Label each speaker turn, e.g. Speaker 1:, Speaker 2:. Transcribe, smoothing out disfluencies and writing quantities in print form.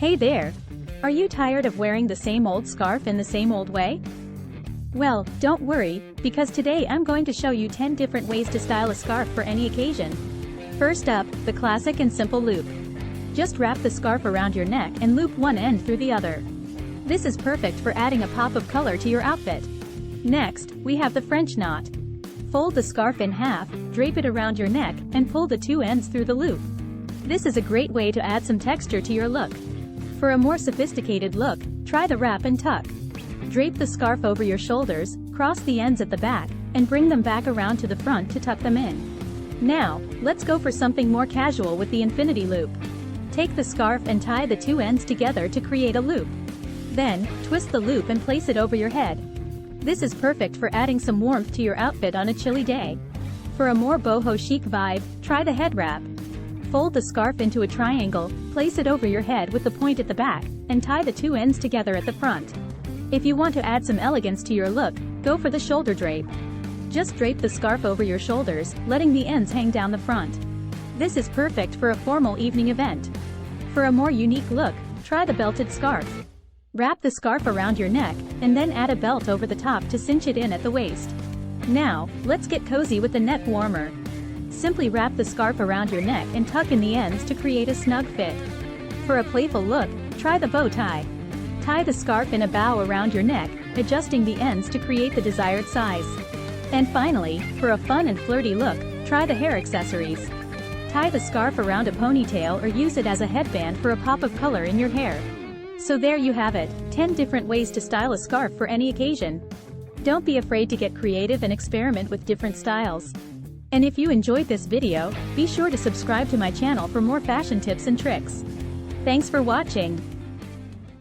Speaker 1: Hey there! Are you tired of wearing the same old scarf in the same old way? Well, don't worry, because today I'm going to show you 10 different ways to style a scarf for any occasion. First up, the classic and simple loop. Just wrap the scarf around your neck and loop one end through the other. This is perfect for adding a pop of color to your outfit. Next, we have the French knot. Fold the scarf in half, drape it around your neck, and pull the two ends through the loop. This is a great way to add some texture to your look. For a more sophisticated look, try the wrap and tuck. Drape the scarf over your shoulders, cross the ends at the back, and bring them back around to the front to tuck them in. Now, let's go for something more casual with the infinity loop. Take the scarf and tie the two ends together to create a loop. Then, twist the loop and place it over your head. This is perfect for adding some warmth to your outfit on a chilly day. For a more boho chic vibe, try the head wrap. Fold the scarf into a triangle, place it over your head with the point at the back, and tie the two ends together at the front. If you want to add some elegance to your look, go for the shoulder drape. Just drape the scarf over your shoulders, letting the ends hang down the front. This is perfect for a formal evening event. For a more unique look, try the belted scarf. Wrap the scarf around your neck, and then add a belt over the top to cinch it in at the waist. Now, let's get cozy with the neck warmer. Simply wrap the scarf around your neck and tuck in the ends to create a snug fit. For a playful look, try the bow tie. Tie the scarf in a bow around your neck, adjusting the ends to create the desired size. And finally, for a fun and flirty look, try the hair accessories. Tie the scarf around a ponytail or use it as a headband for a pop of color in your hair. So there you have it, 10 different ways to style a scarf for any occasion. Don't be afraid to get creative and experiment with different styles. And if you enjoyed this video, be sure to subscribe to my channel for more fashion tips and tricks. Thanks for watching.